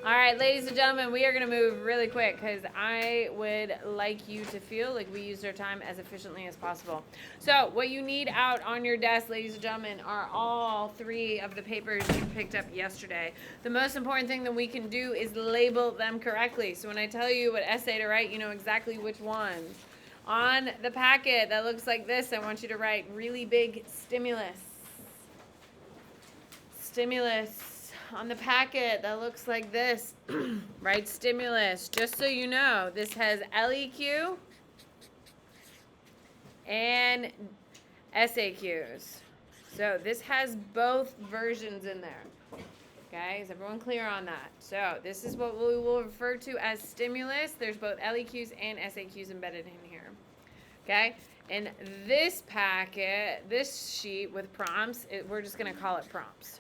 All right, ladies and gentlemen, we are going to move really quick because I would like you to feel like we used our time as efficiently as possible. So what you need out on your desk, ladies and gentlemen, are all 3 of the papers you picked up yesterday. The most important thing that we can do is label them correctly. So when I tell you what essay to write, you know exactly which ones. On the packet that looks like this, I want you to write really big stimulus. Stimulus. On the packet that looks like this, write stimulus. Just so you know, this has LEQ and SAQs. So this has both versions in there. Okay, is everyone clear on that? So this is what we will refer to as stimulus. There's both LEQs and SAQs embedded in here. Okay, and this packet, this sheet with prompts, we're just going to call it prompts.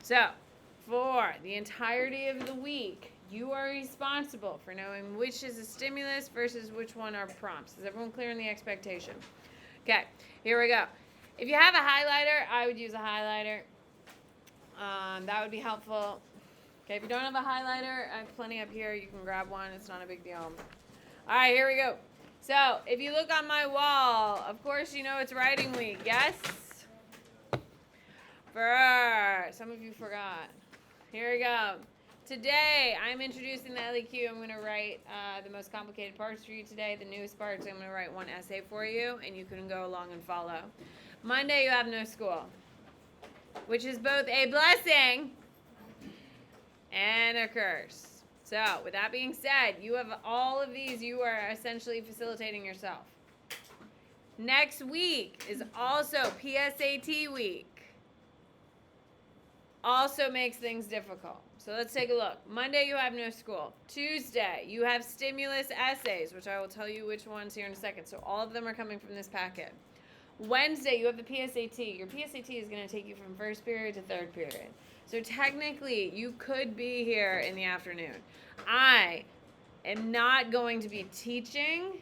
So, for the entirety of the week, you are responsible for knowing which is a stimulus versus which one are prompts. Is everyone clear on the expectation? Okay, here we go. If you have a highlighter, I would use a highlighter. That would be helpful. Okay, if you don't have a highlighter, I have plenty up here. You can grab one. It's not a big deal. All right, here we go. So, if you look on my wall, of course you know it's writing week, yes? Some of you forgot. Here we go. Today, I'm introducing the LEQ. I'm going to write the most complicated parts for you today, the newest parts. I'm going to write one essay for you, and you can go along and follow. Monday, you have no school, which is both a blessing and a curse. So, with that being said, you have all of these. You are essentially facilitating yourself. Next week is also PSAT week. Also makes things difficult. So let's take a look. Monday, you have no school. Tuesday, you have stimulus essays, which I will tell you which ones here in a second. So all of them are coming from this packet. Wednesday, you have the PSAT. Your PSAT is going to take you from first period to third period. So technically, you could be here in the afternoon. I am not going to be teaching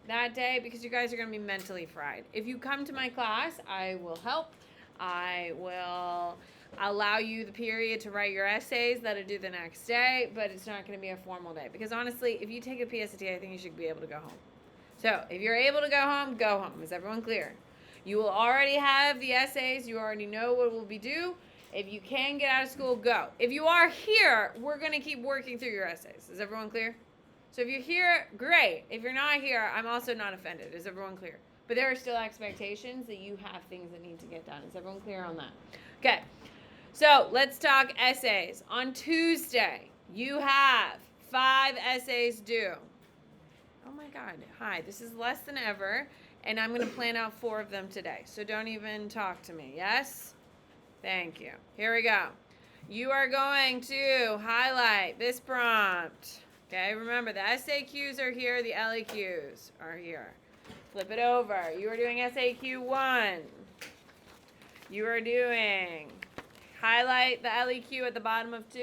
that day because you guys are going to be mentally fried. If you come to my class, I will help. I will allow you the period to write your essays that are due the next day, but it's not going to be a formal day. Because honestly, if you take a PSAT, I think you should be able to go home. So if you're able to go home, go home. Is everyone clear? You will already have the essays. You already know what will be due. If you can get out of school, go. If you are here, we're going to keep working through your essays. Is everyone clear? So if you're here, great. If you're not here, I'm also not offended. Is everyone clear? But there are still expectations that you have things that need to get done. Is everyone clear on that? Okay. So let's talk essays. On Tuesday, you have 5 essays due. Oh my God. Hi, this is less than ever, and I'm going to plan out 4 of them today. So don't even talk to me. Yes? Thank you. Here we go. You are going to highlight this prompt. Okay, remember the SAQs are here, the LEQs are here. Flip it over. You are doing SAQ 1. You are doing highlight the LEQ at the bottom of 2.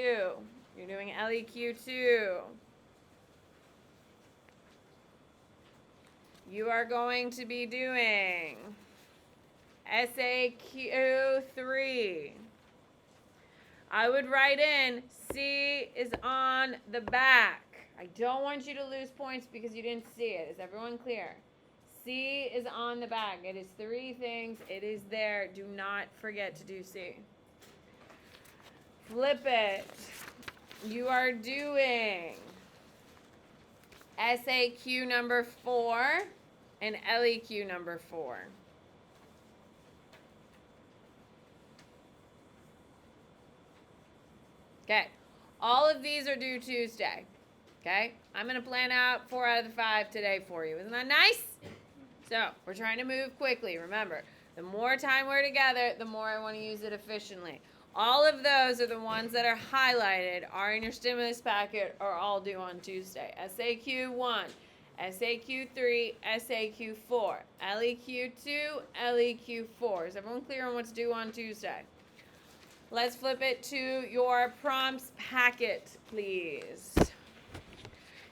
You're doing LEQ 2. You are going to be doing SAQ 3. I would write in C is on the back. I don't want you to lose points because you didn't see it. Is everyone clear? C is on the back. It is 3 things. It is there. Do not forget to do C. Flip it. You are doing SAQ number 4 and LEQ number 4. Okay. All of these are due Tuesday. Okay? I'm going to plan out 4 out of the 5 today for you. Isn't that nice? So, we're trying to move quickly. Remember, the more time we're together, the more I want to use it efficiently. All of those are the ones that are highlighted, are in your stimulus packet, are all due on Tuesday. SAQ 1, SAQ 3, SAQ 4, LEQ 2, LEQ 4. Is everyone clear on what's due on Tuesday? Let's flip it to your prompts packet, please.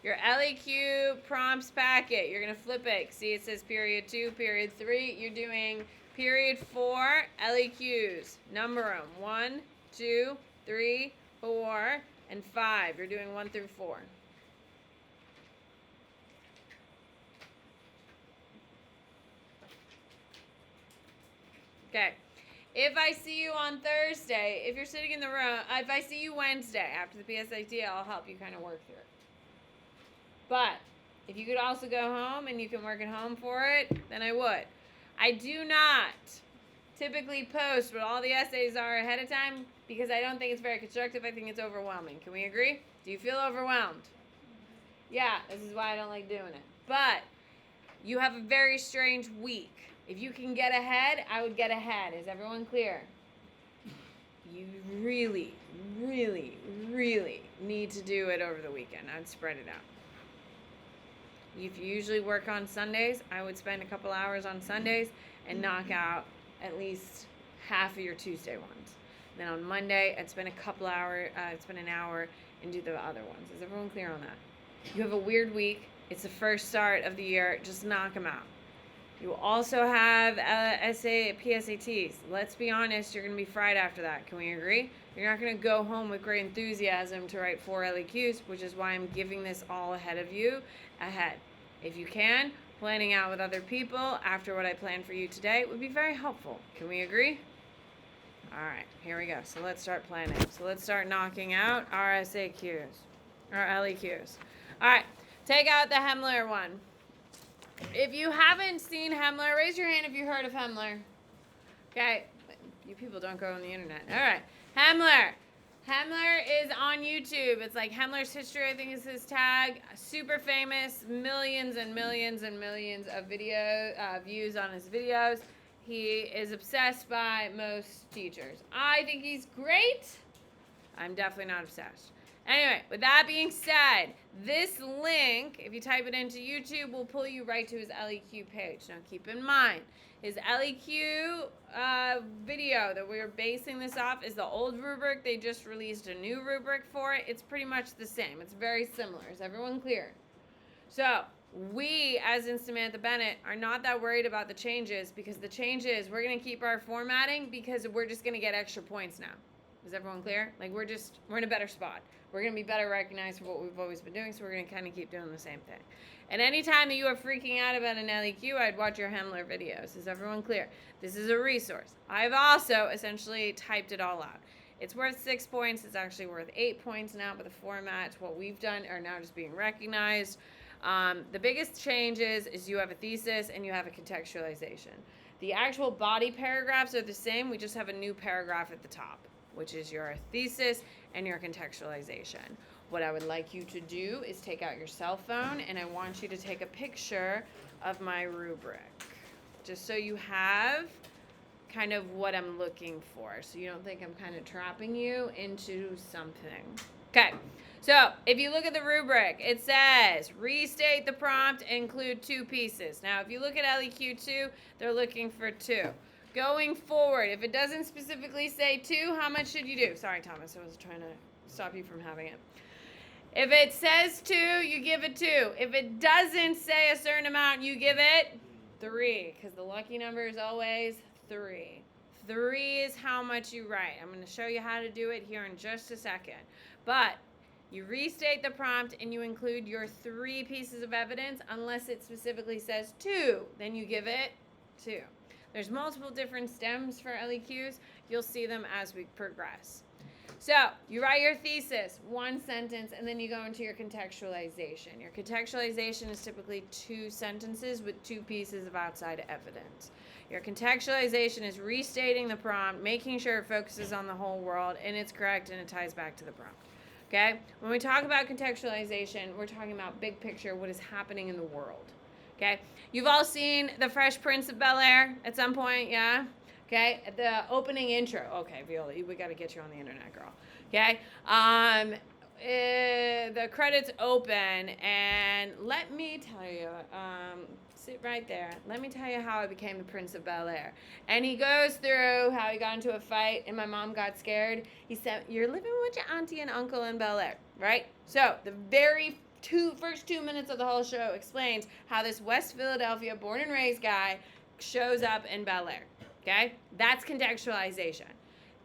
Your LEQ prompts packet, you're going to flip it. See, it says period 2, period 3. You're doing period 4 LEQs. Number them. 1, 2, 3, 4, and 5. You're doing 1 through 4. Okay. If I see you on Thursday, if you're sitting in the room, if I see you Wednesday after the PSAT, I'll help you kind of work through it. But if you could also go home and you can work at home for it, then I would. I do not typically post what all the essays are ahead of time because I don't think it's very constructive. I think it's overwhelming. Can we agree? Do you feel overwhelmed? Yeah, this is why I don't like doing it. But you have a very strange week. If you can get ahead, I would get ahead. Is everyone clear? You really, really, really need to do it over the weekend. I'd spread it out. If you usually work on Sundays, I would spend a couple hours on Sundays and knock out at least half of your Tuesday ones. Then on Monday, I'd spend an hour and do the other ones. Is everyone clear on that? You have a weird week. It's the first start of the year. Just knock them out. You will also have PSATs. Let's be honest, you're going to be fried after that. Can we agree? You're not going to go home with great enthusiasm to write 4 LEQs, which is why I'm giving this all ahead of you, ahead. If you can, planning out with other people after what I planned for you today would be very helpful. Can we agree? All right, here we go. So let's start planning. So let's start knocking out our SAQs, our LEQs. All right, take out the Hemler one. If you haven't seen Hemler, raise your hand if you heard of Hemler. Okay, you people don't go on the internet. All right, Hemler. Hemler is on YouTube. It's like Hemler's History, I think is his tag. Super famous, millions and millions and millions of views on his videos. He is obsessed by most teachers. I think he's great. I'm definitely not obsessed. Anyway, with that being said, this link, if you type it into YouTube, will pull you right to his LEQ page. Now keep in mind, his LEQ video that we're basing this off is the old rubric. They just released a new rubric for it. It's pretty much the same. It's very similar. Is everyone clear? So we, as in Samantha Bennett, are not that worried about the changes because the changes, we're going to keep our formatting because we're just going to get extra points now. Is everyone clear? Like we're in a better spot. We're going to be better recognized for what we've always been doing, so we're going to kind of keep doing the same thing. And any time that you are freaking out about an LEQ, I'd watch your Hemler videos. Is everyone clear? This is a resource. I've also essentially typed it all out. It's worth 6 points. It's actually worth 8 points now, but the formats, what we've done, are now just being recognized. The biggest changes is you have a thesis and you have a contextualization. The actual body paragraphs are the same. We just have a new paragraph at the top, which is your thesis and your contextualization. What I would like you to do is take out your cell phone and I want you to take a picture of my rubric, just so you have kind of what I'm looking for, so you don't think I'm kind of trapping you into something. Okay, so if you look at the rubric, it says restate the prompt, include 2 pieces. Now, if you look at LEQ2, they're looking for 2. Going forward, if it doesn't specifically say 2, how much should you do? Sorry, Thomas, I was trying to stop you from having it. If it says 2, you give it 2. If it doesn't say a certain amount, you give it 3, because the lucky number is always 3. 3 is how much you write. I'm going to show you how to do it here in just a second. But you restate the prompt and you include your 3 pieces of evidence unless it specifically says 2. Then you give it 2. There's multiple different stems for LEQs. You'll see them as we progress. So you write your thesis, 1 sentence, and then you go into your contextualization. Your contextualization is typically 2 sentences with 2 pieces of outside evidence. Your contextualization is restating the prompt, making sure it focuses on the whole world, and it's correct and it ties back to the prompt. Okay? When we talk about contextualization, we're talking about big picture, what is happening in the world. Okay? You've all seen The Fresh Prince of Bel-Air at some point, yeah? Okay? The opening intro. Okay, Viola, we got to get you on the internet, girl. Okay? The credits open, and let me tell you, sit right there. Let me tell you how I became the Prince of Bel-Air. And he goes through how he got into a fight, and my mom got scared. He said, you're living with your auntie and uncle in Bel-Air, right? So the very first 2 minutes of the whole show explains how this West Philadelphia born and raised guy shows up in Bel-Air. Okay? That's contextualization.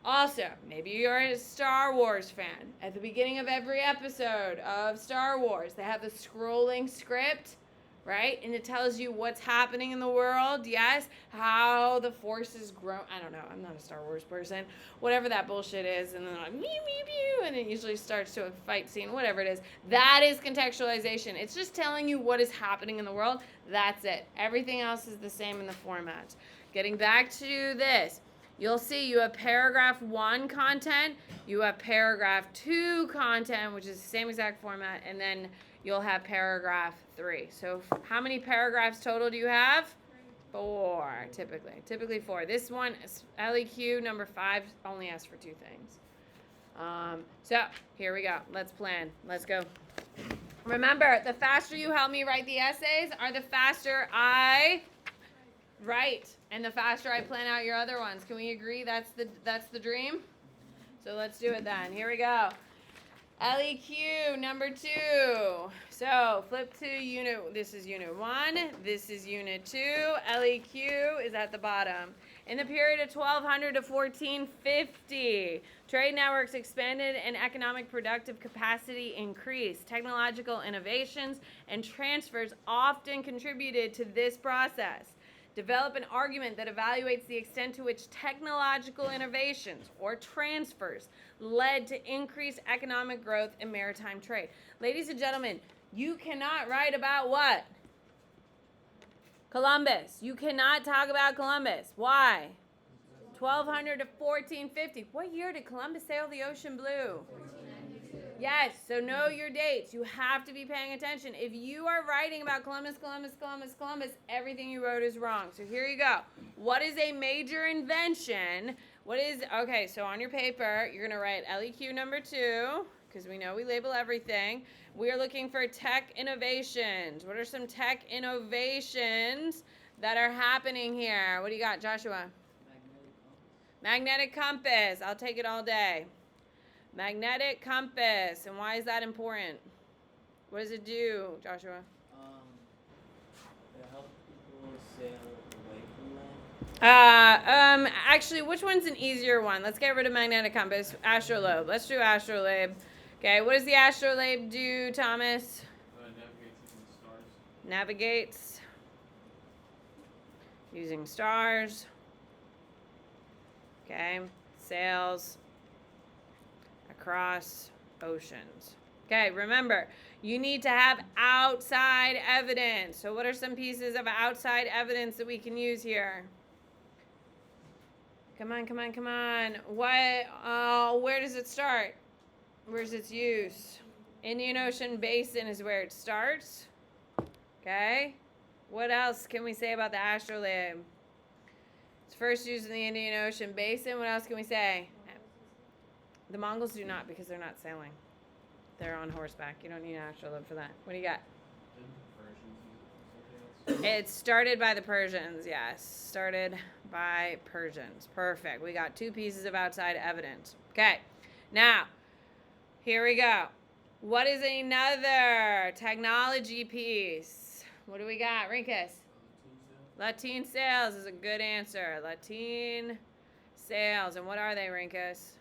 Also, maybe you're a Star Wars fan. At the beginning of every episode of Star Wars, they have the scrolling script, right? And it tells you what's happening in the world, yes? How the Force is grown. I don't know. I'm not a Star Wars person. Whatever that bullshit is. And then like, mew, mew, mew. And it usually starts to a fight scene, whatever it is. That is contextualization. It's just telling you what is happening in the world. That's it. Everything else is the same in the format. Getting back to this. You'll see you have paragraph 1 content, you have paragraph 2 content, which is the same exact format, and then you'll have paragraph 3. So how many paragraphs total do you have? 4, typically 4. This one, LEQ number 5, only asks for 2 things. So here we go. Let's plan. Let's go. Remember, the faster you help me write the essays, are the faster I write. And the faster I plan out your other ones. Can we agree that's the dream? So let's do it then. Here we go. LEQ number 2. So flip to unit. This is unit 1. This is unit 2. LEQ is at the bottom. In the period of 1200 to 1450, trade networks expanded and economic productive capacity increased. Technological innovations and transfers often contributed to this process. Develop an argument that evaluates the extent to which technological innovations or transfers led to increased economic growth in maritime trade. Ladies and gentlemen, you cannot write about what? Columbus. You cannot talk about Columbus. Why? 1200 to 1450. What year did Columbus sail the ocean blue? Yes, so know your dates. You have to be paying attention. If you are writing about Columbus, everything you wrote is wrong. So here you go. What is a major invention? Okay, so on your paper, you're going to write LEQ number 2, because we know we label everything. We are looking for tech innovations. What are some tech innovations that are happening here? What do you got, Joshua? Magnetic compass. I'll take it all day. Magnetic compass. And why is that important? What does it do, Joshua? It helps people sail away from land. Actually, which one's an easier one? Let's get rid of magnetic compass. Astrolabe. Let's do astrolabe. Okay, what does the astrolabe do, Thomas? Navigates using stars. Okay, sails across oceans. Okay, remember, you need to have outside evidence. So what are some pieces of outside evidence that we can use here? Come on. Where does it start? Where's its use? Indian Ocean Basin is where it starts. Okay. What else can we say about the astrolabe? It's first used in the Indian Ocean Basin. What else can we say? The Mongols do not, because they're not sailing. They're on horseback. You don't need an astrolabe for that. What do you got? It started by the Persians, yes. Started by Persians. Perfect. We got 2 pieces of outside evidence. Okay. Now, here we go. What is another technology piece? What do we got, Rinkus? Latin sails is a good answer. Latin sails. And what are they, Rinkus?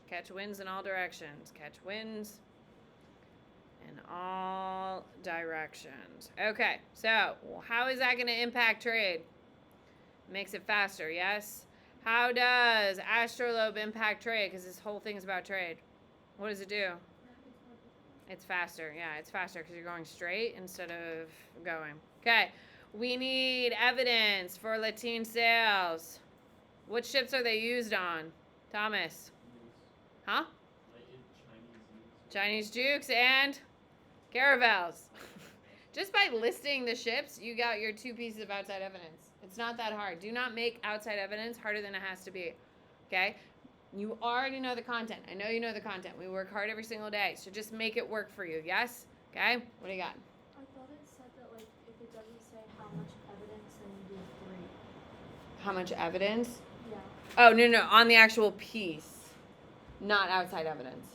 Catch winds in all directions. Catch winds in all directions. Okay, so how is that going to impact trade? Makes it faster, yes? How does astrolabe impact trade? Because this whole thing's about trade. What does it do? It's faster. Yeah, it's faster because you're going straight instead of going. Okay, we need evidence for Latin sails. What ships are they used on? Thomas? Huh? Chinese jukes and caravels. Just by listing the ships, you got your 2 pieces of outside evidence. It's not that hard. Do not make outside evidence harder than it has to be. Okay? You already know the content. I know you know the content. We work hard every single day. So just make it work for you. Yes? Okay? What do you got? I thought it said that, like, if it doesn't say how much evidence, then you do 3. How much evidence? Yeah. Oh, no. On the actual piece. Not outside evidence.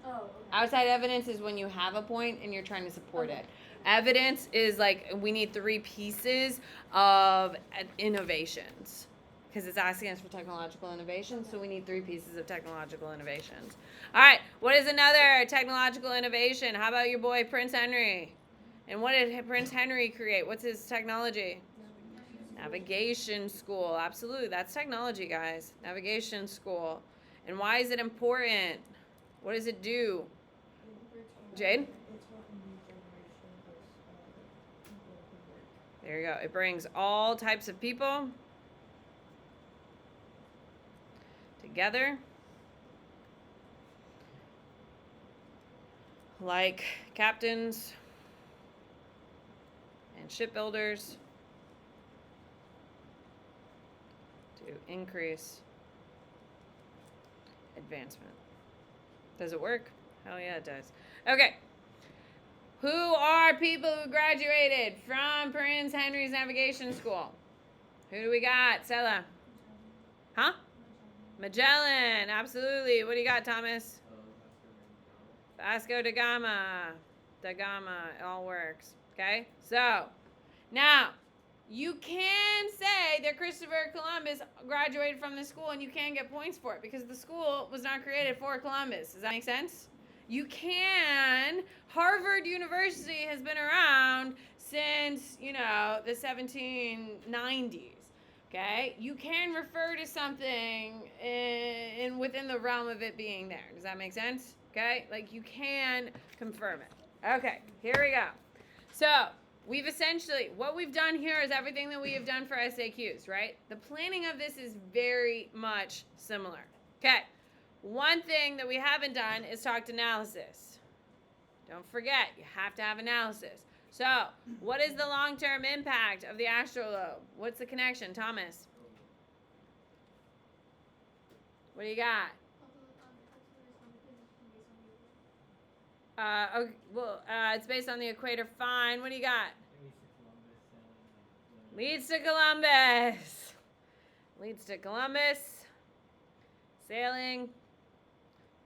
Oh, okay. Outside evidence is when you have a point and you're trying to support it. Evidence is like we need 3 pieces of innovations because it's asking us for technological innovation, so we need 3 pieces of technological innovations. All right, what is another technological innovation? How about your boy Prince Henry? And what did Prince Henry create? What's his technology? Navigation school. Absolutely, that's technology, guys. Navigation school. And why is it important? What does it do? Jade? There you go. It brings all types of people together, like captains and shipbuilders, to increase advancement. Does it work? Hell yeah, it does. Okay. Who are people who graduated from Prince Henry's Navigation School? Who do we got? Stella? Huh? Magellan. Absolutely. What do you got, Thomas? Vasco da Gama. Da Gama. It all works. Okay? So, now, you can say that Christopher Columbus graduated from the school and you can get points for it because the school was not created for Columbus. Does that make sense? You can. Harvard University has been around since, the 1790s. Okay? You can refer to something within the realm of it being there. Does that make sense? Okay? Like you can confirm it. Okay, here we go. So, we've essentially, what we've done here is everything that we have done for SAQs, right? The planning of this is very much similar. Okay. One thing that we haven't done is talked analysis. Don't forget, you have to have analysis. So, what is the long-term impact of the astrolabe? What's the connection, Thomas? What do you got? It's based on the equator. Fine. What do you got? Leads to Columbus. Leads to Columbus. Sailing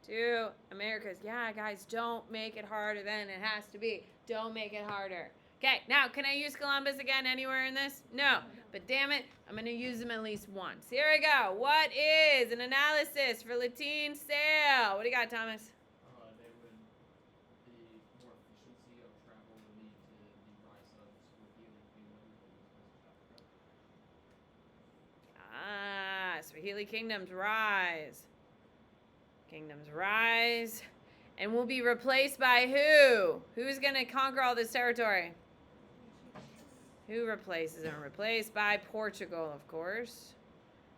to Americas. Yeah, guys, don't make it harder than it has to be. Don't make it harder. Okay, now, can I use Columbus again anywhere in this? No. But damn it, I'm going to use them at least once. Here we go. What is an analysis for Latin sail? What do you got, Thomas? The more efficiency of travel would lead to the rise of Swahili Kingdom in West Africa. Swahili kingdoms rise. Kingdoms rise. And will be replaced by who? Who's going to conquer all this territory? Who replaces them? Replaced by Portugal, of course.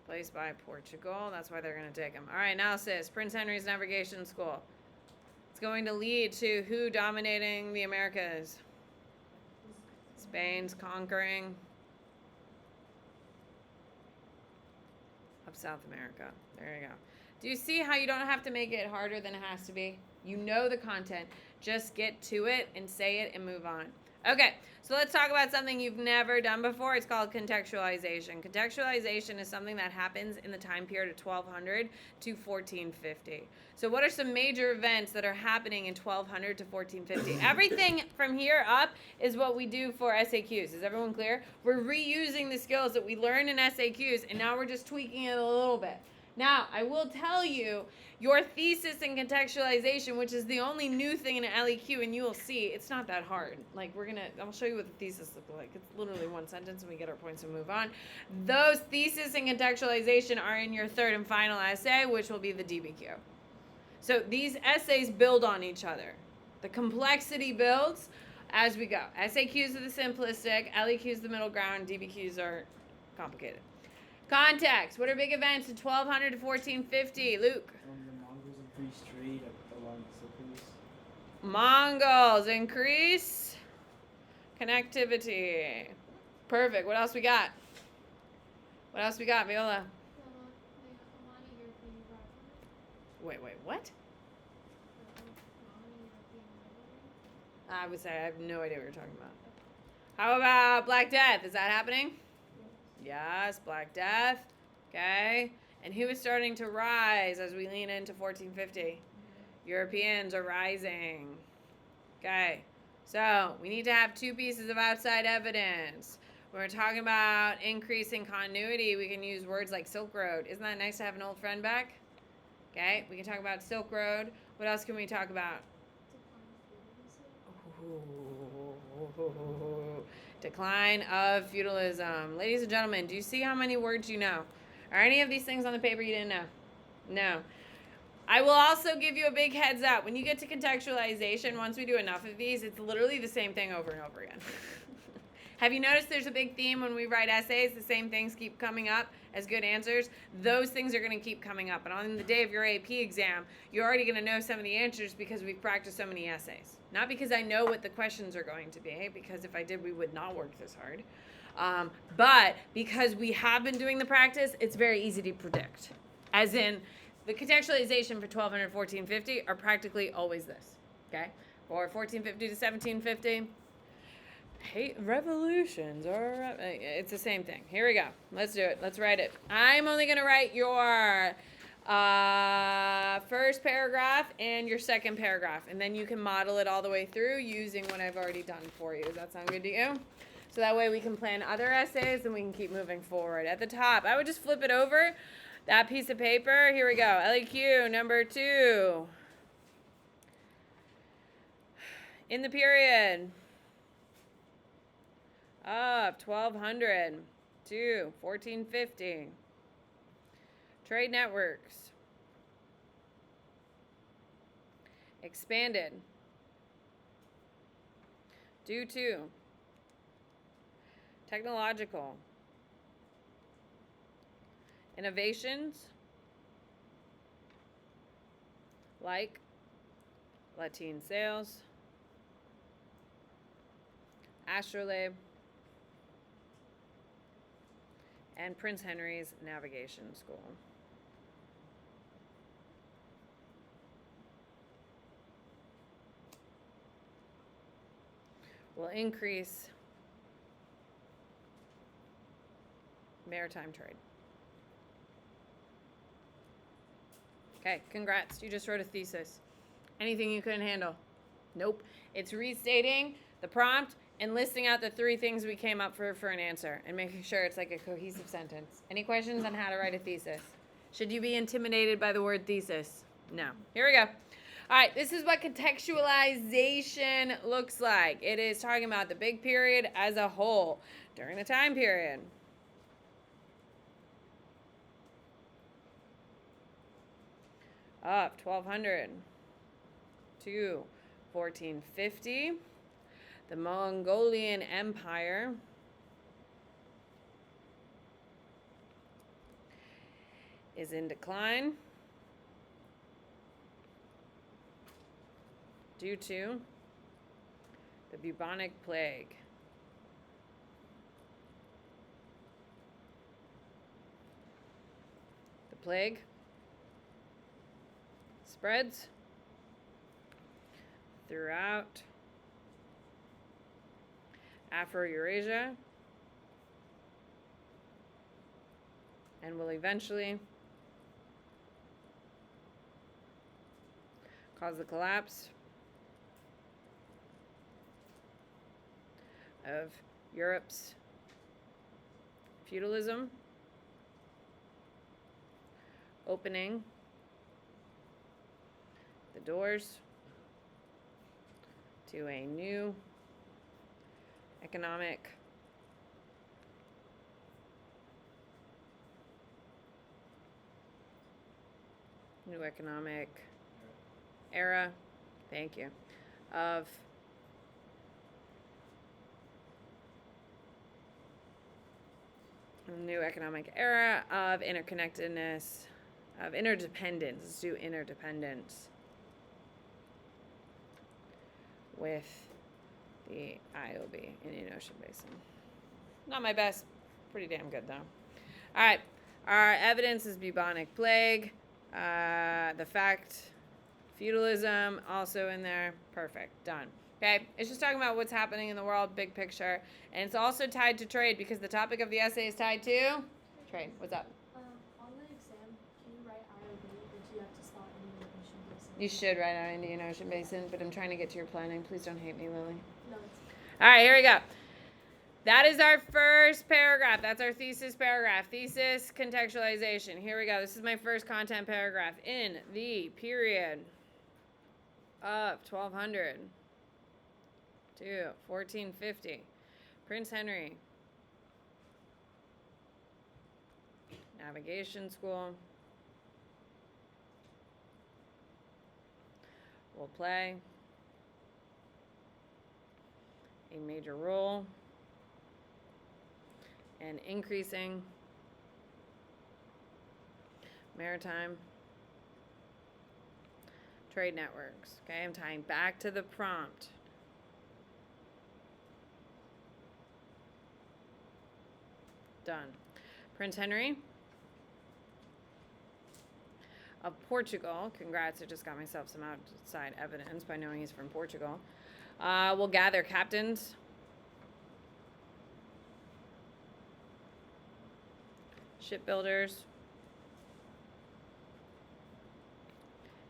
Replaced by Portugal. That's why they're going to take them. All right, analysis. Prince Henry's Navigation School. It's going to lead to who dominating the Americas? Spain's conquering of South America. There you go. Do you see how you don't have to make it harder than it has to be? You know the content. Just get to it and say it and move on. Okay, so let's talk about something you've never done before. It's called contextualization. Contextualization is something that happens in the time period of 1200 to 1450. So what are some major events that are happening in 1200 to 1450? Everything from here up is what we do for SAQs. Is everyone clear? We're reusing the skills that we learned in SAQs, and now we're just tweaking it a little bit. Now, I will tell you, your thesis and contextualization, which is the only new thing in an LEQ, and you will see, it's not that hard. Like, I'll show you what the thesis looks like. It's literally one sentence, and we get our points and move on. Those thesis and contextualization are in your third and final essay, which will be the DBQ. So these essays build on each other. The complexity builds as we go. SAQs are the simplistic, LEQs the middle ground, DBQs are complicated. Context. What are big events in 1200 to 1450? Luke. The Mongols increased trade along the Silk Route. Mongols increase connectivity. Perfect. What else we got? What else we got, Viola? Wait, what? I would say I have no idea what you're talking about. How about Black Death? Is that happening? Yes, Black Death. Okay. And who is starting to rise as we lean into 1450? Europeans are rising. Okay. So we need to have 2 pieces of outside evidence. When we're talking about increasing continuity, we can use words like Silk Road. Isn't that nice to have an old friend back? Okay, we can talk about Silk Road. What else can we talk about? Decline of feudalism. Ladies and gentlemen, do you see how many words you know? Are any of these things on the paper you didn't know? No. I will also give you a big heads up. When you get to contextualization, once we do enough of these, it's literally the same thing over and over again. Have you noticed there's a big theme when we write essays? The same things keep coming up as good answers. Those things are going to keep coming up. And on the day of your AP exam, you're already going to know some of the answers because we've practiced so many essays. Not because I know what the questions are going to be, because if I did, we would not work this hard. But because we have been doing the practice, it's very easy to predict. As in, the contextualization for 1200, 1450 are practically always this. Okay? For 1450 to 1750, revolutions, or it's the same thing. Here we go. Let's do it. Let's write it. I'm only going to write your first paragraph and your second paragraph, and then you can model it all the way through using what I've already done for you. Does that sound good to you? So that way we can plan other essays and we can keep moving forward. At the top, I would just flip it over, that piece of paper. Here we go. LEQ number 2. In the period of 1200 to 1450, trade networks expanded due to technological innovations like Latin sales, astrolabe, and Prince Henry's Navigation School. Will increase maritime trade. Okay, congrats. You just wrote a thesis. Anything you couldn't handle? Nope. It's restating the prompt and listing out the 3 things we came up for an answer and making sure it's like a cohesive sentence. Any questions on how to write a thesis? Should you be intimidated by the word thesis? No. Here we go. All right, this is what contextualization looks like. It is talking about the big period as a whole during the time period. Of 1200 to 1450. The Mongolian Empire is in decline due to the bubonic plague. The plague spreads throughout Afro-Eurasia and will eventually cause the collapse of Europe's feudalism, opening the doors to a new economic era, thank you, of new economic era of interconnectedness, of interdependence. Let's do interdependence with the IOB, Indian Ocean Basin. Not my best, pretty damn good though. All right, our evidence is bubonic plague, the fact, feudalism, also in there. Perfect, done. Okay, it's just talking about what's happening in the world, big picture, and it's also tied to trade because the topic of the essay is tied to trade. What's up? On the exam, can you write IOB, or do you have to spell Indian Ocean Basin? You should write out Indian Ocean Basin, but I'm trying to get to your planning. Please don't hate me, Lily. No, it's All right, here we go. That is our first paragraph. That's our thesis paragraph. Thesis contextualization. Here we go. This is my first content paragraph. In the period of 1200 to 1450, Prince Henry Navigation School will play a major role in increasing maritime trade networks. Okay, I'm tying back to the prompt. Done. Prince Henry of Portugal, congrats, I just got myself some outside evidence by knowing he's from Portugal, will gather captains, shipbuilders,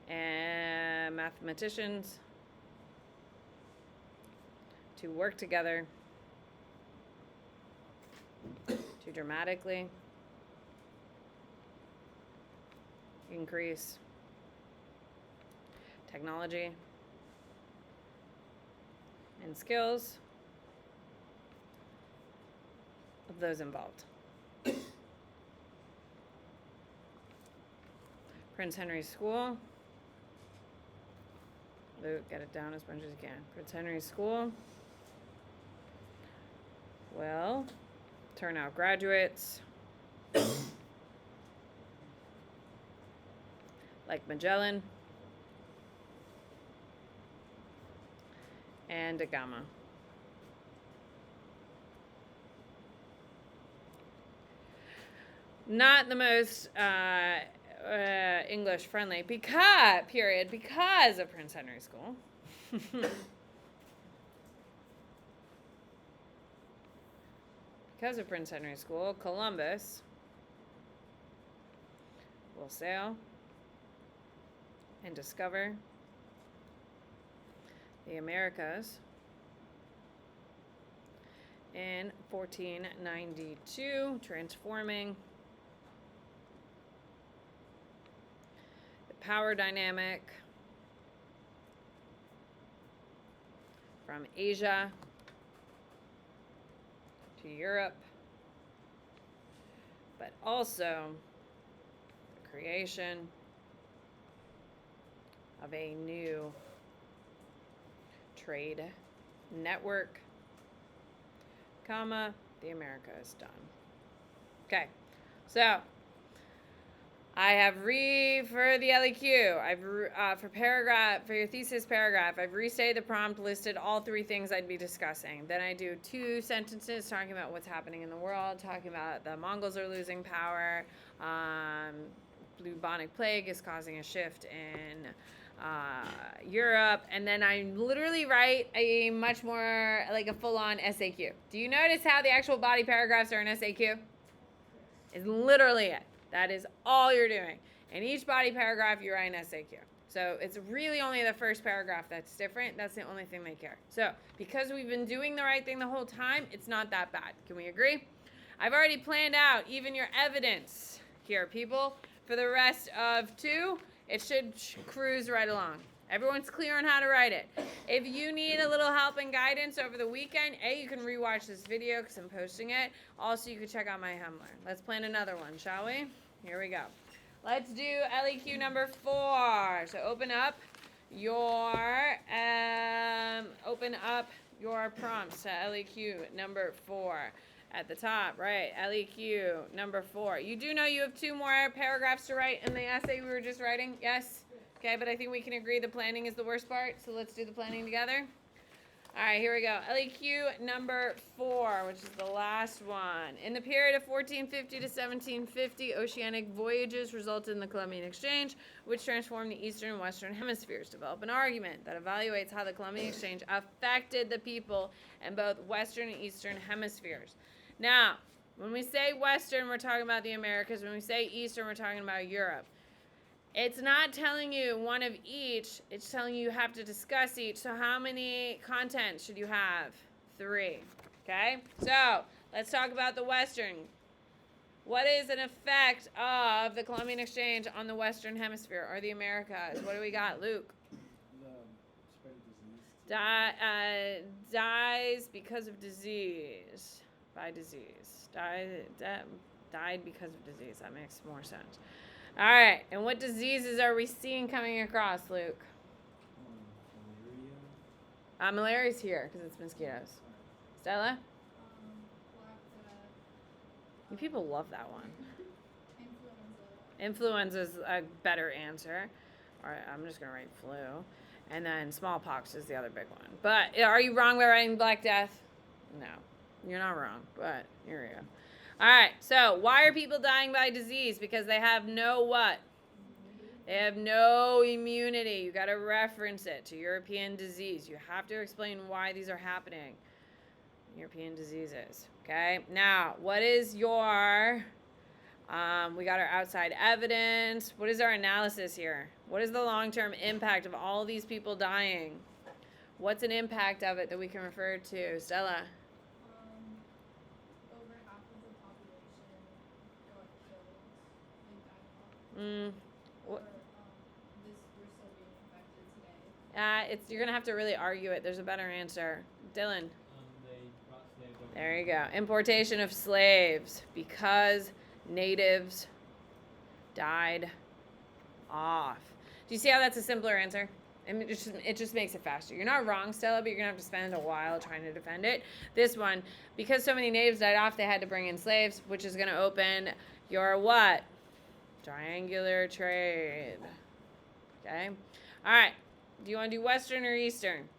and mathematicians to work together to dramatically increase technology and skills of those involved. Prince Henry School. Luke, get it down as much as you can. Prince Henry School will turn out graduates like Magellan and da Gama. Not the most English friendly because of Prince Henry School. Because of Prince Henry School, Columbus will sail and discover the Americas in 1492, transforming the power dynamic from Asia to Europe, but also the creation of a new trade network, comma, the Americas done. Okay, so I have for the LEQ, for your thesis paragraph, I've restated the prompt, listed all three things I'd be discussing. Then I do 2 sentences talking about what's happening in the world, talking about the Mongols are losing power, bubonic plague is causing a shift in Europe, and then I literally write a much more, like a full-on SAQ. Do you notice how the actual body paragraphs are an SAQ? It's literally it. That is all you're doing. In each body paragraph, you write an SAQ. So it's really only the first paragraph that's different. That's the only thing they care. So because we've been doing the right thing the whole time, it's not that bad. Can we agree? I've already planned out even your evidence here, people. For the rest of 2, it should cruise right along. Everyone's clear on how to write it. If you need a little help and guidance over the weekend, you can rewatch this video because I'm posting it. Also, you can check out my Hemler. Let's plan another one, shall we? Here we go. Let's do LEQ number 4. So open up your prompts to LEQ number 4. At the top, right, LEQ number 4. You do know you have 2 more paragraphs to write in the essay we were just writing? Yes? Okay, but I think we can agree the planning is the worst part, so let's do the planning together. All right, here we go. LEQ number 4, which is the last one. In the period of 1450 to 1750, oceanic voyages resulted in the Columbian Exchange, which transformed the eastern and western hemispheres. Develop an argument that evaluates how the Columbian Exchange affected the people in both western and eastern hemispheres. Now, when we say western, we're talking about the Americas. When we say eastern, we're talking about Europe. It's not telling you one of each. It's telling you have to discuss each. So how many content should you have? 3. Okay? So let's talk about the Western. What is an effect of the Columbian Exchange on the Western Hemisphere or the Americas? What do we got, Luke? The spread of disease. Dies because of disease. By disease. Died because of disease. That makes more sense. All right. And what diseases are we seeing coming across, Luke? Malaria. Malaria's here because it's mosquitoes. Stella? Black You people love that one. influenza. Influenza's a better answer. All right, I'm just going to write flu. And then smallpox is the other big one. But are you wrong by writing Black Death? No. You're not wrong, but here we go. All right, so why are people dying by disease? Because they have no what? They have no immunity. You got to reference it to European disease. You have to explain why these are happening. European diseases. Okay, now what is your, we got our outside evidence. What is our analysis here? What is the long-term impact of all these people dying? What's an impact of it that we can refer to? Stella? Over half of the population got killed, like died off. What? We're still being infected today. You're gonna have to really argue it. There's a better answer. Dylan. They brought slaves over. There you go. Importation of slaves because natives died off. Do you see how that's a simpler answer? And it just makes it faster. You're not wrong, Stella, but you're going to have to spend a while trying to defend it. This one, because so many natives died off, they had to bring in slaves, which is going to open your what? Triangular trade. Okay? All right. Do you want to do Western or Eastern?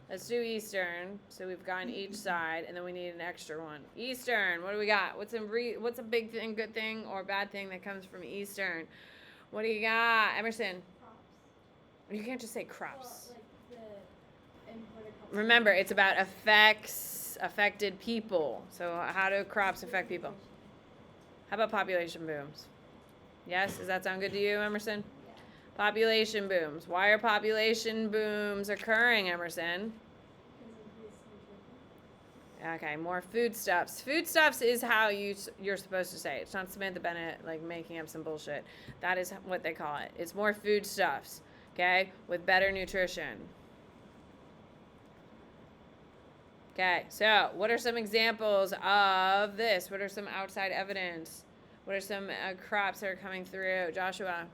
Let's do Eastern. So we've gone each side, and then we need an extra one. Eastern. What do we got? What's a big thing, good thing, or bad thing that comes from Eastern? What do you got, Emerson? Crops. You can't just say crops. Well, like the imported crops. Remember, it's about affected people. So how do crops affect people? How about population booms? Yes? Does that sound good to you, Emerson? Yeah. Population booms. Why are population booms occurring, Emerson? Okay, more foodstuffs. Foodstuffs is how you're supposed to say it. It's not Samantha Bennett like making up some bullshit. That is what they call it. It's more foodstuffs, okay, with better nutrition. Okay, so what are some examples of this? What are some outside evidence? What are some crops that are coming through? Joshua?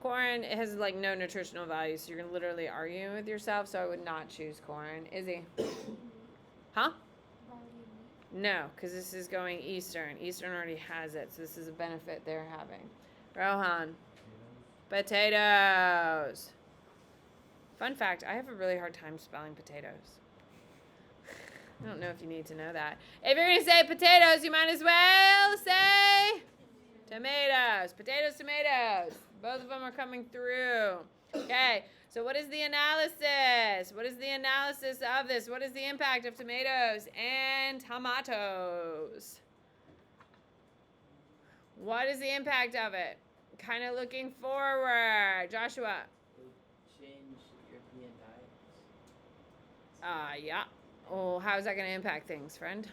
Corn has like no nutritional value, so you're gonna literally argue with yourself. So I would not choose corn. Izzy? Huh? No, because this is going Eastern. Eastern already has it, so this is a benefit they're having. Rohan? Potatoes. Fun fact, I have a really hard time spelling potatoes. I don't know if you need to know that. If you're gonna say potatoes, you might as well say tomatoes. Potatoes, tomatoes. Both of them are coming through. Okay, so what is the analysis? What is the analysis of this? What is the impact of tomatoes and tomatoes? What is the impact of it? Kind of looking forward. Joshua? Change European diets. Yeah. Oh, how is that going to impact things, friend?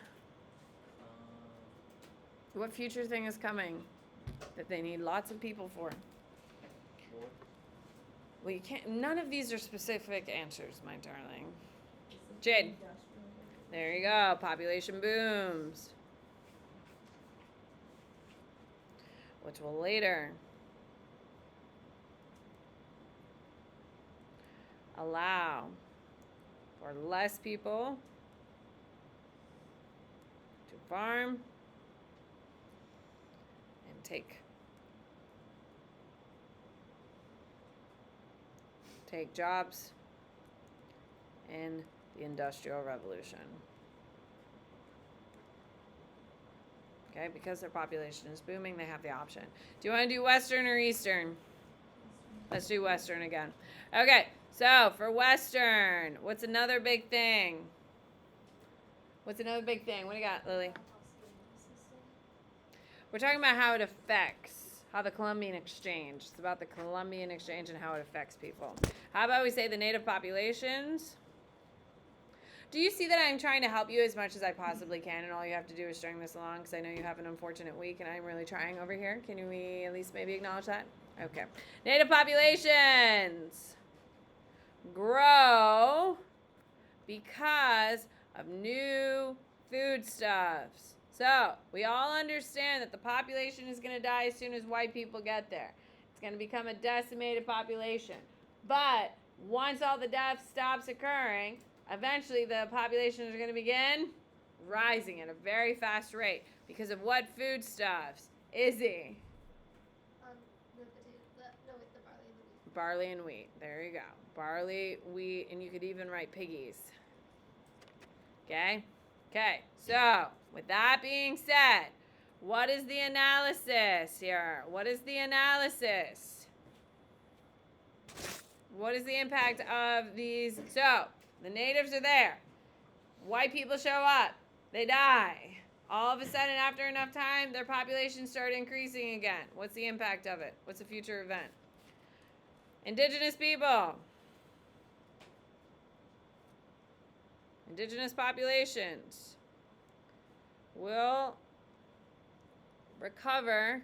What future thing is coming that they need lots of people for? War. Well, you can't. None of these are specific answers, my darling. Jade. There you go. Population booms. Which will later allow for less people to farm and take jobs in the Industrial Revolution. Okay, because their population is booming, they have the option. Do you want to do Western or Eastern? Let's do Western again. Okay, so for Western, what's another big thing? What's another big thing? What do you got, Lily? We're talking about how it affects, how the Columbian Exchange. It's about the Columbian Exchange and how it affects people. How about we say the native populations? Do you see that I'm trying to help you as much as I possibly can, and all you have to do is string this along, because I know you have an unfortunate week, and I'm really trying over here. Can we at least maybe acknowledge that? Okay. Native populations grow because of new foodstuffs. So, we all understand that the population is going to die as soon as white people get there. It's going to become a decimated population. But once all the death stops occurring, eventually the population is going to begin rising at a very fast rate. Because of what foodstuffs? Izzy? The potato, the barley and the wheat. Barley and wheat. There you go. Barley, wheat, and you could even write piggies. Okay? Okay, so with that being said, what is the analysis here? What is the analysis? What is the impact of these? So, the natives are there. White people show up. They die. All of a sudden, after enough time, their populations start increasing again. What's the impact of it? What's a future event? Indigenous people. Indigenous populations will recover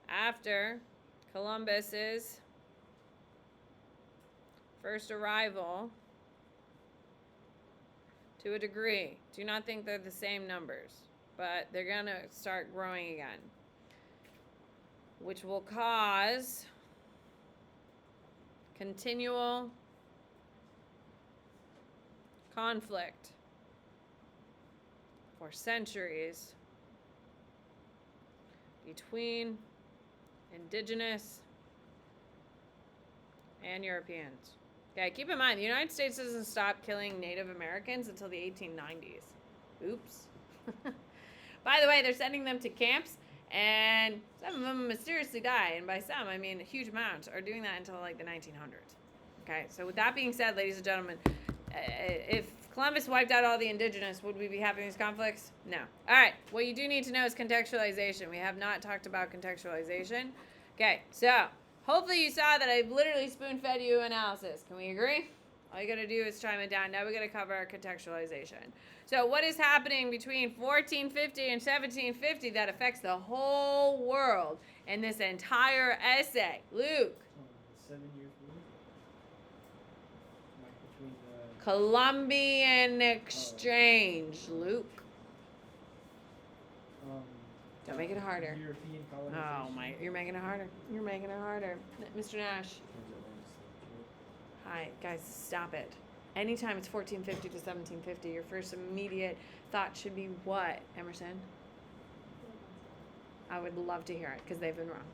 after Columbus's first arrival to a degree. Do not think they're the same numbers, but they're going to start growing again, which will cause continual conflict for centuries between indigenous and Europeans. Okay, keep in mind, the United States doesn't stop killing Native Americans until the 1890s. Oops. By the way, they're sending them to camps, and some of them mysteriously die. And by some, I mean huge amounts are doing that until like the 1900s. Okay, so with that being said, ladies and gentlemen, if Columbus wiped out all the indigenous, would we be having these conflicts? No. All right, what you do need to know is contextualization. We have not talked about contextualization. Okay, so hopefully you saw that I literally spoon-fed you analysis. Can we agree? All you got to do is chime it down. Now we got to cover our contextualization. So what is happening between 1450 and 1750 that affects the whole world in this entire essay? Luke. 7 years war. Like between the. Columbian Exchange, Luke. Don't make it harder. European Oh colonization. my, you're making it harder. You're making it harder. Mr. Nash. Hi, guys, stop it. Anytime it's 1450 to 1750, your first immediate thought should be what, Emerson? I would love to hear it, because they've been wrong.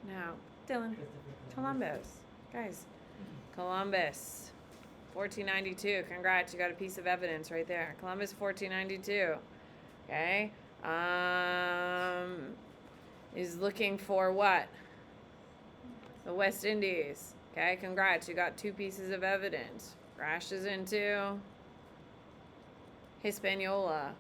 No. Dylan. Columbus. Guys. Columbus. 1492. Congrats, you got a piece of evidence right there. Columbus, 1492. Okay. Is looking for what? The West Indies. Okay, congrats, you got 2 pieces of evidence. Crashes into Hispaniola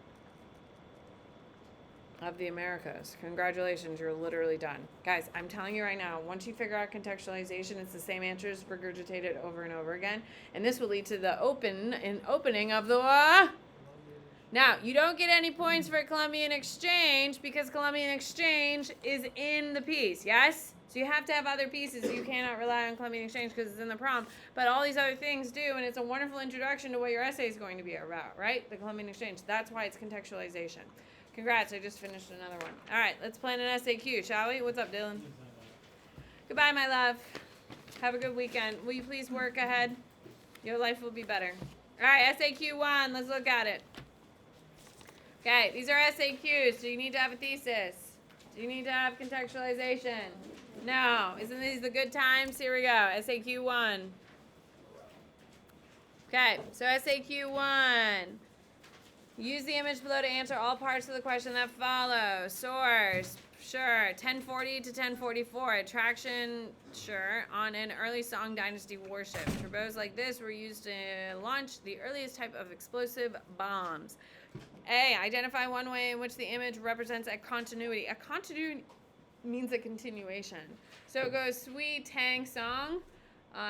of the Americas. Congratulations, you're literally done. Guys, I'm telling you right now, once you figure out contextualization, it's the same answers regurgitated over and over again. And this will lead to the opening of the... Now, you don't get any points for Columbian Exchange because Columbian Exchange is in the piece, yes? So you have to have other pieces. You cannot rely on Columbian Exchange because it's in the prom. But all these other things do, and it's a wonderful introduction to what your essay is going to be about, right? The Columbian Exchange. That's why it's contextualization. Congrats, I just finished another one. All right, let's plan an SAQ, shall we? What's up, Dylan? Goodbye, my love. Have a good weekend. Will you please work ahead? Your life will be better. All right, SAQ 1, let's look at it. Okay, these are SAQs. Do you need to have a thesis? Do you need to have contextualization? No. Isn't these the good times? Here we go. SAQ 1. Okay, so SAQ 1. Use the image below to answer all parts of the question that follow. Source. sure. 1040 to 1044. Attraction, sure. On an early Song Dynasty warship. Turbos like this were used to launch the earliest type of explosive bombs. A. Identify one way in which the image represents a continuity. A continuity means a continuation. So it goes Sui Tang Song,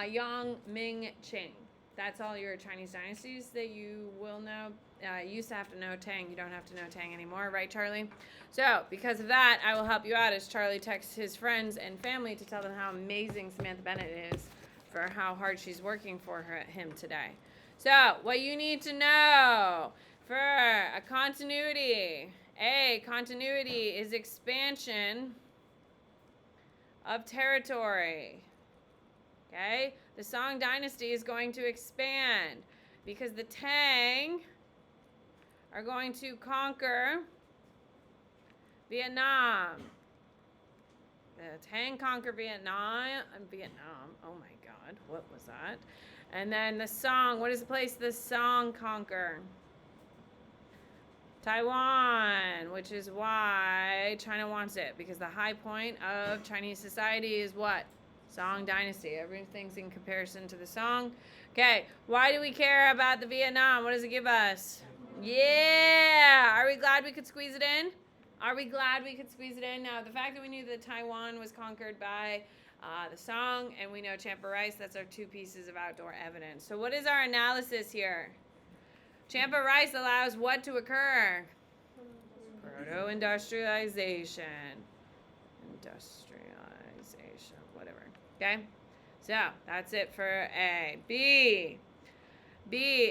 Yang Ming Qing. That's all your Chinese dynasties that you will know. You used to have to know Tang. You don't have to know Tang anymore, right, Charlie? So, because of that, I will help you out as Charlie texts his friends and family to tell them how amazing Samantha Bennett is for how hard she's working for him today. So, what you need to know for a continuity. A, continuity is expansion of territory. Okay? The Song Dynasty is going to expand because the Tang are going to conquer Vietnam. The Tang conquer Vietnam. Oh my God, what was that? And then the Song, what is the place the Song conquer? Taiwan, which is why China wants it, because the high point of Chinese society is what? Song Dynasty. Everything's in comparison to the Song. Okay, why do we care about the Vietnam? What does it give us? Yeah! Are we glad we could squeeze it in? Are we glad we could squeeze it in? Now, the fact that we knew that Taiwan was conquered by the Song, and we know Champa Rice, that's our two pieces of outdoor evidence. So what is our analysis here? Champa Rice allows what to occur? Proto-industrialization. Industrialization, whatever. Okay? So, that's it for A. B.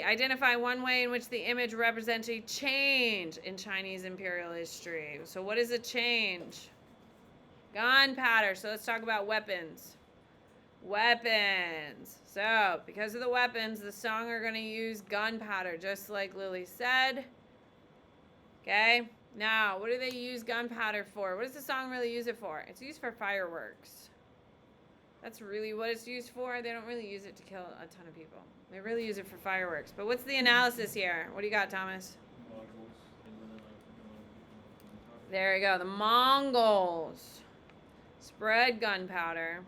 Identify one way in which the image represents a change in Chinese imperial history. So, what is a change? Gunpowder. So, let's talk about weapons. Weapons. So, because of the weapons, the Song are going to use gunpowder, just like Lily said. Okay? Now, what do they use gunpowder for? What does the Song really use it for? It's used for fireworks. That's really what it's used for. They don't really use it to kill a ton of people. They really use it for fireworks. But what's the analysis here? What do you got, Thomas? There you go. The Mongols spread gunpowder.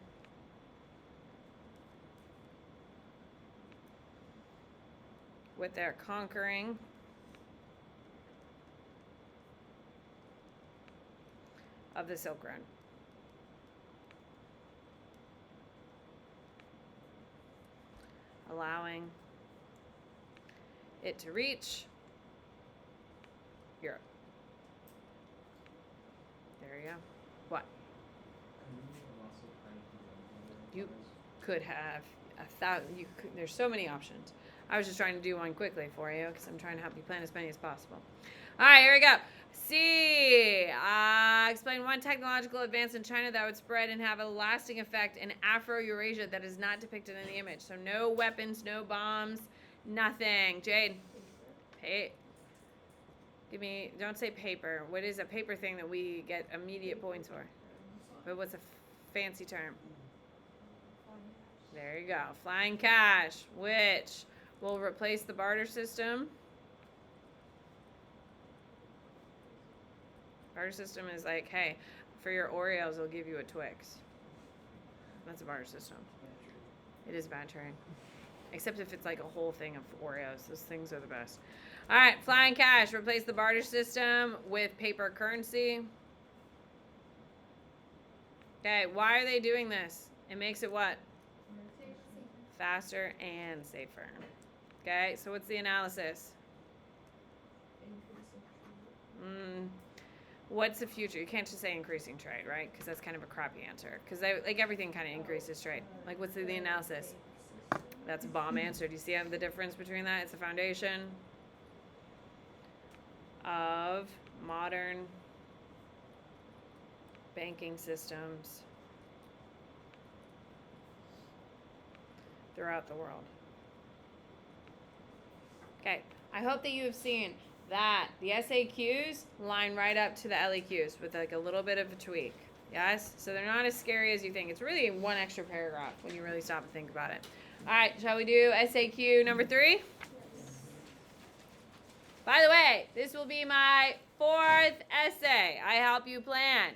With their conquering of the Silk Road. Allowing it to reach Europe. There you go. What? You could have there's so many options. I was just trying to do one quickly for you because I'm trying to help you plan as many as possible. All right, here we go. C. Explain one technological advance in China that would spread and have a lasting effect in Afro-Eurasia that is not depicted in the image. So no weapons, no bombs, nothing. Jade. Don't say paper. What is a paper thing that we get immediate points for? But what's a fancy term? There you go. Flying cash, which will replace the barter system. Barter system is like, hey, for your Oreos, I'll give you a Twix. That's a barter system. It is bad trade. Except if it's like a whole thing of Oreos. Those things are the best. All right, flying cash. Replace the barter system with paper currency. Okay, why are they doing this? It makes it what? Faster and safer. Okay, so what's the analysis? What's the future? You can't just say increasing trade, right? Because that's kind of a crappy answer. Because like everything kind of increases trade. Like what's the analysis? That's a bomb answer. Do you see the difference between that? It's the foundation of modern banking systems throughout the world. Okay, I hope that you have seen that the SAQs line right up to the LEQs with like a little bit of a tweak. Yes? So they're not as scary as you think. It's really one extra paragraph when you really stop and think about it. All right, shall we do SAQ number 3? By the way, this will be my 4th essay. I help you plan.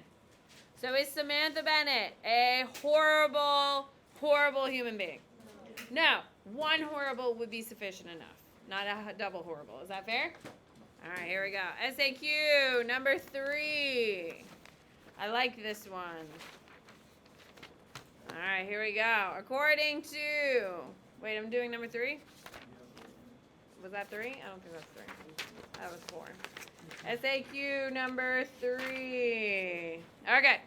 So is Samantha Bennett a horrible, horrible human being? No. One horrible would be sufficient enough. Not a double horrible. Is that fair? All right, here we go. SAQ number 3. I like this one. All right, here we go. According to... Wait, I'm doing number 3? Was that 3? I don't think that's 3. That was 4. SAQ number 3. Okay.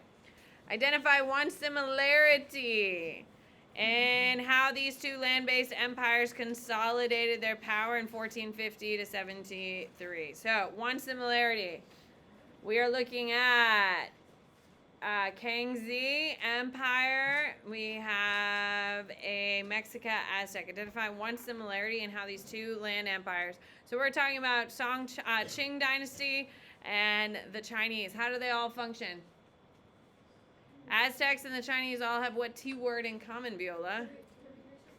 Identify one similarity in how these two land-based empires consolidated their power in 1450 to 73. So, one similarity. We are looking at Kangxi Empire. We have a Mexica Aztec. Identify one similarity in how these two land empires. So we're talking about Qing Dynasty and the Chinese. How do they all function? Aztecs and the Chinese all have what T word in common, Viola?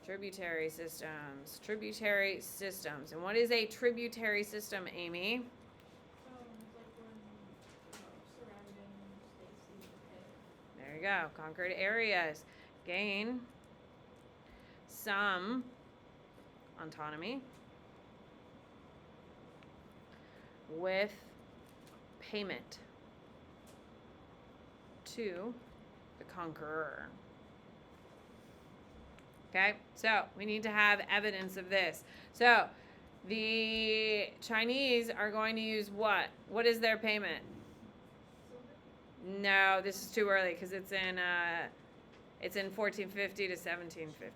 Tributary systems. Tributary systems. And what is a tributary system, Amy? It's like when surrounding states. There you go. Conquered areas gain some autonomy with payment to the conqueror. Okay, so we need to have evidence of this. So the Chinese are going to use what? What is their payment? No, this is too early because it's in 1450 to 1750.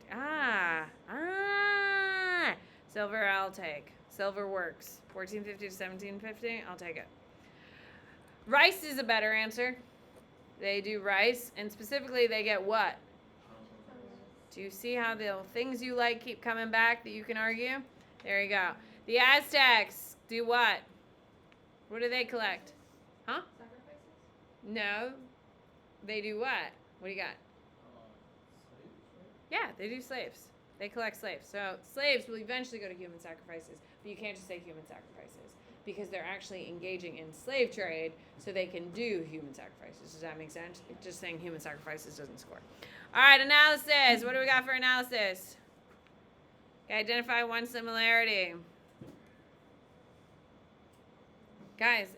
Silver I'll take. Silver works. 1450 to 1750, I'll take it. Rice is a better answer. They do rice, and specifically they get what? Do you see how the things you like keep coming back that you can argue? There you go. The Aztecs do what? What do they collect? Huh? No. They do what? What do you got? Slaves, right? Yeah, they do slaves. They collect slaves. So slaves will eventually go to human sacrifices, but you can't just say human sacrifices because they're actually engaging in slave trade so they can do human sacrifices. Does that make sense? Just saying human sacrifices doesn't score. All right, analysis. What do we got for analysis? Okay, identify one similarity. Guys,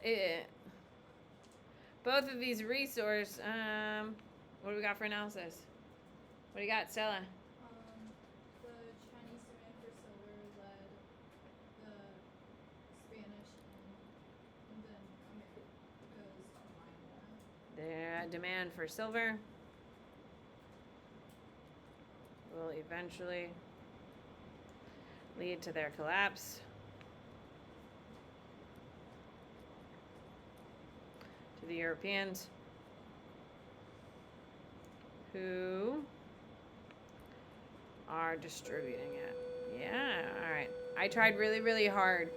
both of these resources, what do we got for analysis? What do you got, Stella? The Chinese demand for silver led the Spanish and then America's combined. The demand for silver will eventually lead to their collapse. To the Europeans, who are distributing it. Yeah, all right. I tried really, really hard.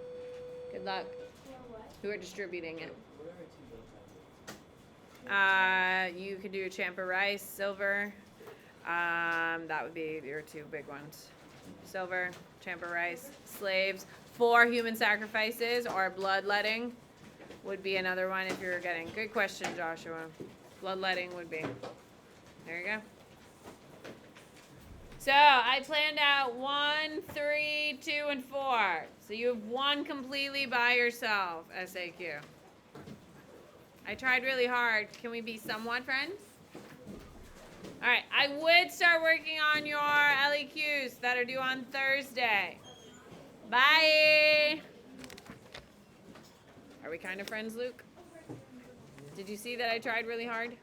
Good luck. Who are distributing it? What are our 2 big topics? You could do Champa rice, silver. That would be your 2 big ones. Silver, Champa rice, slaves, 4 human sacrifices or bloodletting would be another one if you're getting. Good question, Joshua. Bloodletting would be. There you go. So I planned out 1, 3, 2, and 4. So you have 1 completely by yourself, SAQ. I tried really hard. Can we be somewhat friends? All right. I would start working on your LEQs that are due on Thursday. Bye. Are we kind of friends, Luke? Did you see that I tried really hard?